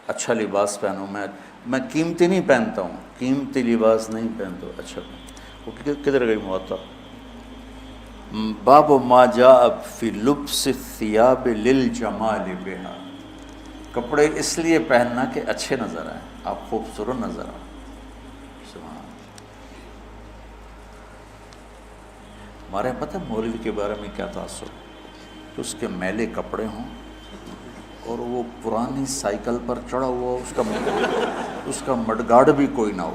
اچھا لباس پہنو. میں قیمتی نہیں پہنتا ہوں، قیمتی لباس نہیں پہنتا ہوں. اچھا وہ کدھر گئی موطا؟ باب ما جاء فی لبس الثیاب للجمال بہا. کپڑے اس لیے پہننا کہ اچھے نظر آئیں، آپ خوبصورت نظر آئیں. سبحان اللہ. ہمارے یہاں پتہ ہے مولوی کے بارے میں کیا تاثر کہ اس کے میلے کپڑے ہوں اور وہ پرانی سائیکل پر چڑھا ہوا ہو، اس کا مڈگارڈ بھی کوئی نہ ہو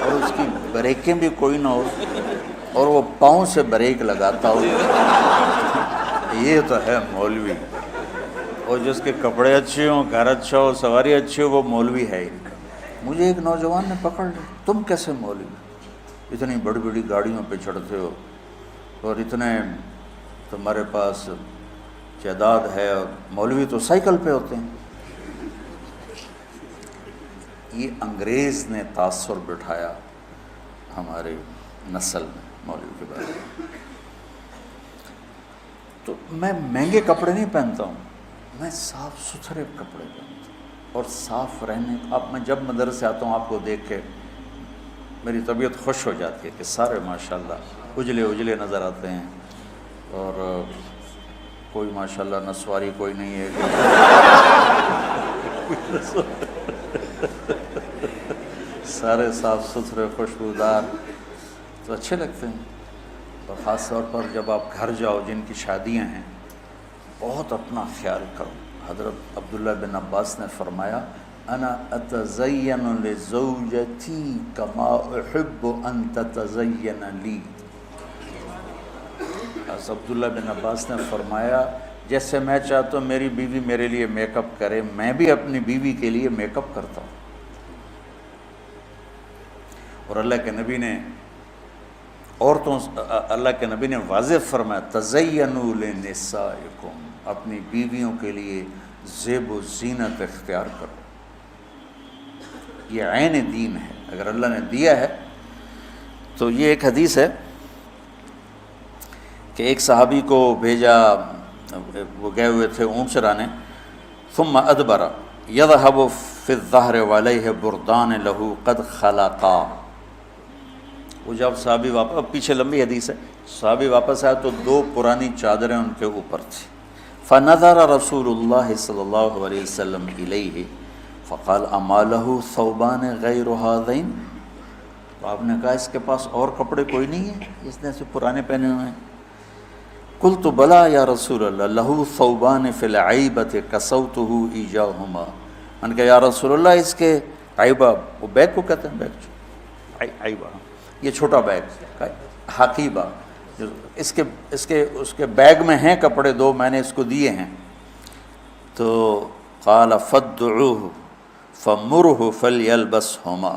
اور اس کی بریکیں بھی کوئی نہ ہو اور وہ پاؤں سے بریک لگاتا ہو. یہ تو ہے مولوی. اور جس کے کپڑے اچھے ہوں، گھر اچھا ہو، سواری اچھی ہو، وہ مولوی ہے ہی. مجھے ایک نوجوان نے پکڑ لیا، تم کیسے مولوی، اتنی بڑی بڑی گاڑیوں پہ چڑھتے ہو اور اتنے تمہارے پاس جائیداد ہے، اور مولوی تو سائیکل پہ ہوتے ہیں. یہ انگریز نے تاثر بٹھایا ہماری نسل میں مولوی کے بارے میں. تو میں مہنگے کپڑے نہیں پہنتا ہوں، میں صاف ستھرے کپڑے پہنتا ہوں اور صاف رہنے. اب میں جب مدرسے آتا ہوں آپ کو دیکھ کے میری طبیعت خوش ہو جاتی ہے کہ سارے ماشاءاللہ اجلے اجلے نظر آتے ہیں، اور کوئی ماشاءاللہ نسواری کوئی نہیں ہے. سارے صاف ستھرے خوشبودار تو اچھے لگتے ہیں. اور خاص طور پر جب آپ گھر جاؤ جن کی شادیاں ہیں، بہت اپنا خیال کرو. حضرت عبداللہ بن عباس نے فرمایا انا اتزین لزوجتی کما احب ان تتزین لی. حضرت عبداللہ بن عباس نے فرمایا جیسے میں چاہتا ہوں میری بیوی میرے لیے میک اپ کرے، میں بھی اپنی بیوی کے لیے میک اپ کرتا ہوں. اور اللہ کے نبی نے اللہ کے نبی نے واضح فرمایا تزینوا لنسائکم، اپنی بیویوں کے لیے زیب و زینت اختیار کرو. یہ عین دین ہے، اگر اللہ نے دیا ہے. تو یہ ایک حدیث ہے کہ ایک صحابی کو بھیجا، وہ گئے ہوئے تھے اونٹ چرانے. ثم ادبر یذهب فی الظہر وعلیہ بردان لہ قد خلقا. وہ جب صحابی واپس، اب پیچھے لمبی حدیث ہے، صحابی واپس آیا تو 2 پرانی چادریں ان کے اوپر تھیں. فنظر رسول اللہ صلی اللہ علیہ وسلم الیہ فقال اما لہ ثوبان غیر ہذین. تو آپ نے کہا اس کے پاس اور کپڑے کوئی نہیں ہیں، اس نے سے پرانے پہنے ہوئے ہیں. قلت بلا یا رسول اللہ لہ ثوبان فی العیبۃ کسوتہ ایجاہما. میں نے کہا یا رسول اللہ اس کے عیبہ، وہ بیگ کو کہتے ہیں، بیگ عیبہ یہ چھوٹا بیگ حقیبہ، اس کے بیگ میں ہیں کپڑے 2، میں نے اس کو دیے ہیں. تو قال فادعوہ فمرہ فلیلبسہما.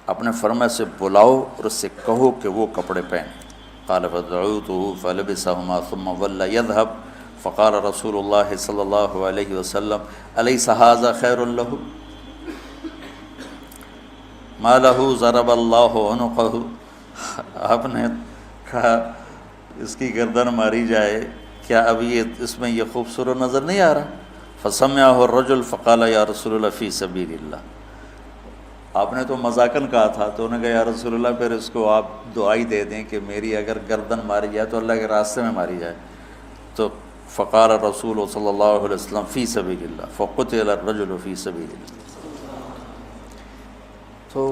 اپنے فرما سے بلاؤ اور اس سے کہو کہ وہ کپڑے پہنے. قال فدعوته فلبسهما ثم ولى يذهب. فقال رسول اللہ صلی اللہ علیہ وسلم الیس هذا خیر له ما له ضرب اللہ عنقہ. آپ نے کہا اس کی گردن ماری جائے، کیا ابھی اس میں یہ خوبصورت نظر نہیں آ رہا؟ فسمعه الرجل فقال یا رسول اللہ فی سبیل اللہ. آپ نے تو مذاقاً کہا تھا، تو انہوں نے کہا یا رسول اللہ پھر اس کو آپ دعائی دے دیں کہ میری اگر گردن ماری جائے تو اللہ کے راستے میں ماری جائے. تو فقال رسول صلی اللہ علیہ وسلم فی سبیل اللہ فقتل الرجل فی سبیل اللہ. تو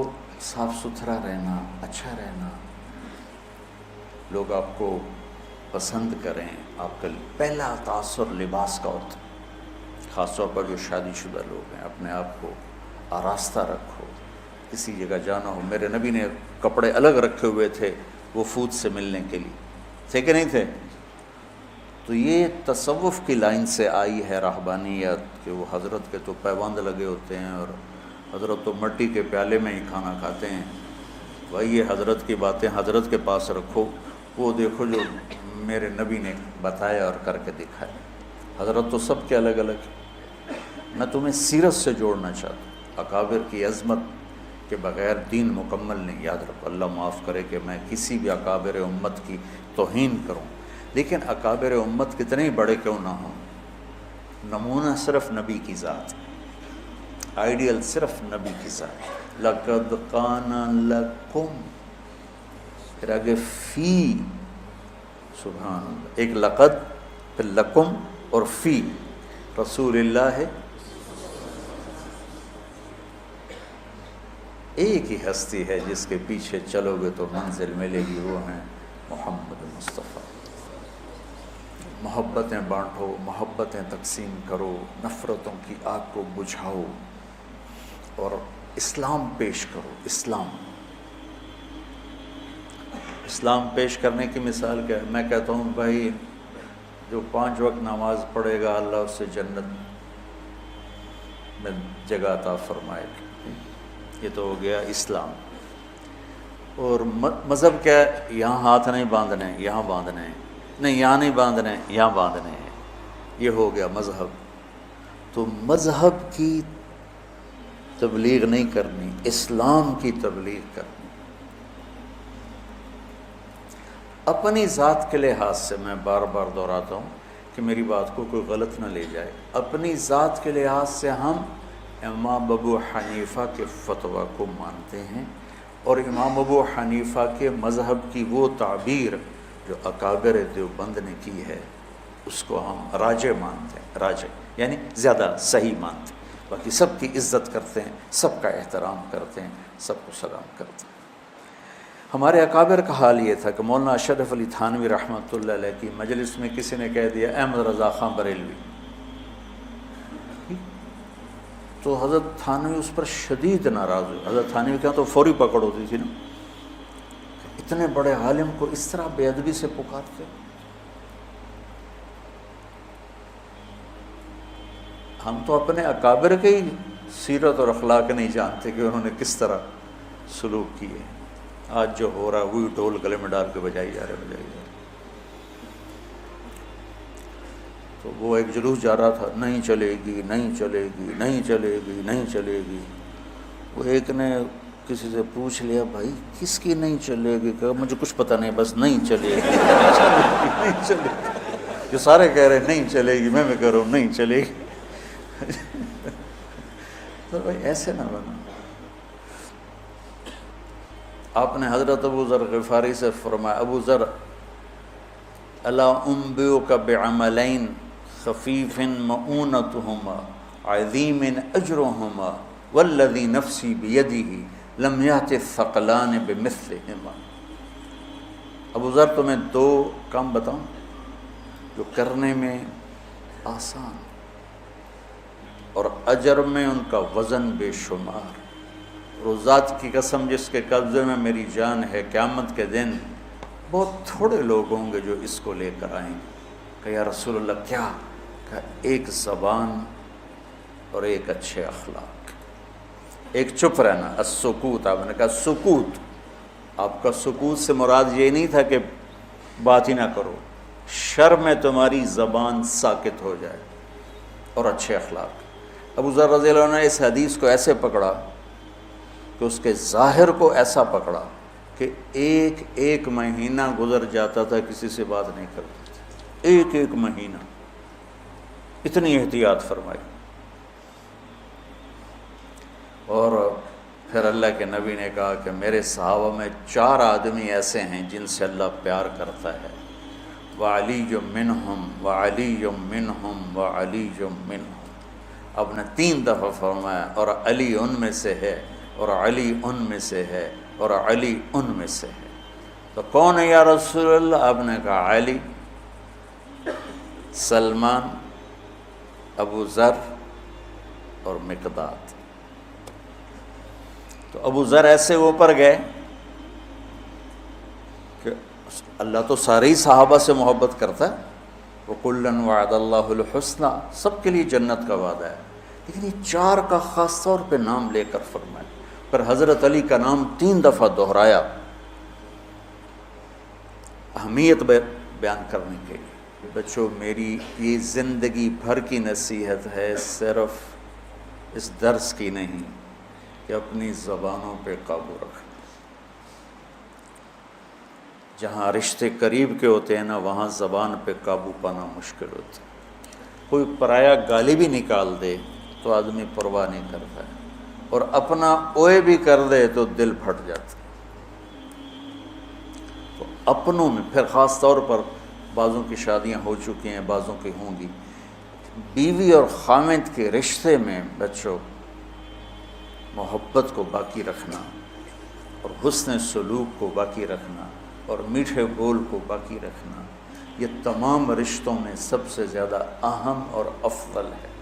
صاف ستھرا رہنا، اچھا رہنا، لوگ آپ کو پسند کریں. آپ کا پہلا تاثر لباس کا ہوتا ہے. خاص طور پر جو شادی شدہ لوگ ہیں، اپنے آپ کو آراستہ رکھو. کسی جگہ جانا ہو، میرے نبی نے کپڑے الگ رکھے ہوئے تھے وفود سے ملنے کے لیے، تھے کہ نہیں تھے؟ تو یہ تصوف کی لائن سے آئی ہے رہبانیت، کہ وہ حضرت کے تو پیوند لگے ہوتے ہیں اور حضرت تو مٹی کے پیالے میں ہی کھانا کھاتے ہیں. بھائی یہ حضرت کی باتیں حضرت کے پاس رکھو، وہ دیکھو جو میرے نبی نے بتایا اور کر کے دکھایا. حضرت تو سب کے الگ الگ. میں تمہیں سیرت سے جوڑنا چاہتا ہوں. اکابر کی عظمت کے بغیر دین مکمل نہیں. یاد رکھو، اللہ معاف کرے کہ میں کسی بھی اکابر امت کی توہین کروں، لیکن اکابر امت کتنے ہی بڑے کیوں نہ ہوں، نمونہ صرف نبی کی ذات، آئیڈیل صرف نبی کی ذات. لقد کان لکم، پھر آگے فی، سبحان اللہ، ایک لقد پھر لکم اور فی رسول اللہ ہے. ایک ہی ہستی ہے جس کے پیچھے چلو گے تو منزل ملے گی، وہ ہیں محمد مصطفیٰ. محبتیں بانٹو، محبتیں تقسیم کرو، نفرتوں کی آگ کو بجھاؤ اور اسلام پیش کرو. اسلام پیش کرنے کی مثال کیا ہے؟ میں کہتا ہوں بھائی جو 5 وقت نماز پڑھے گا اللہ اس سے جنت میں جگہ عطا فرمائے گا. یہ تو ہو گیا اسلام. اور مذہب کیا ہے؟ یہاں ہاتھ نہیں باندھنے، یہاں باندھنے ہیں، نہیں یہاں نہیں باندھنے، یہاں باندھنے ہیں. یہ ہو گیا مذہب. تو مذہب کی تبلیغ نہیں کرنی، اسلام کی تبلیغ کرنی. اپنی ذات کے لحاظ سے میں بار بار دہراتا ہوں کہ میری بات کو کوئی غلط نہ لے جائے. اپنی ذات کے لحاظ سے ہم امام ابو حنیفہ کے فتویٰ کو مانتے ہیں، اور امام ابو حنیفہ کے مذہب کی وہ تعبیر جو اکابر دیوبند نے کی ہے اس کو ہم راجح مانتے ہیں. راجح یعنی زیادہ صحیح مانتے ہیں. باقی سب کی عزت کرتے ہیں، سب کا احترام کرتے ہیں، سب کو سلام کرتے ہیں. ہمارے اکابر کا حال یہ تھا کہ مولانا اشرف علی تھانوی رحمۃ اللہ علیہ کی مجلس میں کسی نے کہہ دیا احمد رضا خان بریلوی، تو حضرت تھانوی اس پر شدید ناراض ہوئے. حضرت تھانوی کے ہاں تو فوری پکڑ ہوتی تھی نا، اتنے بڑے عالم کو اس طرح بے ادبی سے پکارتے. ہم تو اپنے اکابر کے ہی سیرت اور اخلاق نہیں جانتے کہ انہوں نے کس طرح سلوک کیے. آج جو ہو رہا ہے وہی ڈھول گلے میں ڈال کے بجائی جا رہے. تو وہ ایک جلوس جا رہا تھا، نہیں چلے گی، نہیں چلے گی، نہیں چلے گی، نہیں چلے گی. وہ ایک نے کسی سے پوچھ لیا بھائی کس کی نہیں چلے گی؟ کہا مجھے کچھ پتہ نہیں، بس نہیں چلے گی. نہیں چلے گی. جو سارے کہہ رہے ہیں نہیں چلے گی، میں کہہ رہا ہوں نہیں چلے گی. تو بھائی ایسے نہ بنا. آپ نے حضرت ابو ذر غفاری سے فرمایا ابو ذر الا انبئک بعملین خفیف مؤونتہما عظیم اجرہما والذی نفسی بیدہ لم یأت الثقلان بمثلہما. ابو ذر تمہیں 2 کام بتاؤں جو کرنے میں آسان اور اجر میں ان کا وزن بے شمار. روزات کی قسم جس کے قبضے میں میری جان ہے، قیامت کے دن بہت تھوڑے لوگ ہوں گے جو اس کو لے کر آئیں گے. کہ یا رسول اللہ کیا؟ کہ ایک زبان اور ایک اچھے اخلاق، ایک چپ رہنا. السکوت، آپ نے کہا سکوت. آپ کا سکوت سے مراد یہ نہیں تھا کہ بات ہی نہ کرو، شر میں تمہاری زبان ساکت ہو جائے، اور اچھے اخلاق. ابو ذر رضی اللہ عنہ نے اس حدیث کو ایسے پکڑا کہ اس کے ظاہر کو ایسا پکڑا کہ ایک مہینہ گزر جاتا تھا کسی سے بات نہیں کرتے تھے. ایک مہینہ، اتنی احتیاط فرمائی. اور پھر اللہ کے نبی نے کہا کہ میرے صحابہ میں 4 آدمی ایسے ہیں جن سے اللہ پیار کرتا ہے. وعلی منہم وعلی منہم وعلی منہم. آپ نے 3 دفعہ فرمایا اور علی ان میں سے ہے، اور علی ان میں سے ہے، اور علی ان میں سے ہے. تو کون ہے یا رسول اللہ؟ آپ نے کہا علی، سلمان، ابو ذر اور مقداد. تو ابو ذر ایسے اوپر گئے کہ اللہ تو سارے ہی صحابہ سے محبت کرتا ہے. وَكُلًّا وَعَدَ اللَّهُ الْحُسْنَى، سب کے لیے جنت کا وعدہ ہے. لیکن یہ 4 کا خاص طور پہ نام لے کر فرمایا. پر حضرت علی کا نام 3 دفعہ دہرایا اہمیت بیان کرنے کے لیے. بچوں میری یہ زندگی بھر کی نصیحت ہے، صرف اس درس کی نہیں، کہ اپنی زبانوں پہ قابو رکھیں. جہاں رشتے قریب کے ہوتے ہیں نا وہاں زبان پہ قابو پانا مشکل ہوتا ہے. کوئی پرایا گالی بھی نکال دے تو آدمی پرواہ نہیں کرتا ہے، اور اپنا اوئے بھی کر دے تو دل پھٹ جاتا ہے۔ تو اپنوں میں پھر خاص طور پر بعضوں کی شادیاں ہو چکی ہیں، بعضوں کی ہوں گی، بیوی اور خاوند کے رشتے میں بچوں محبت کو باقی رکھنا اور حسن سلوک کو باقی رکھنا اور میٹھے بول کو باقی رکھنا، یہ تمام رشتوں میں سب سے زیادہ اہم اور افضل ہے۔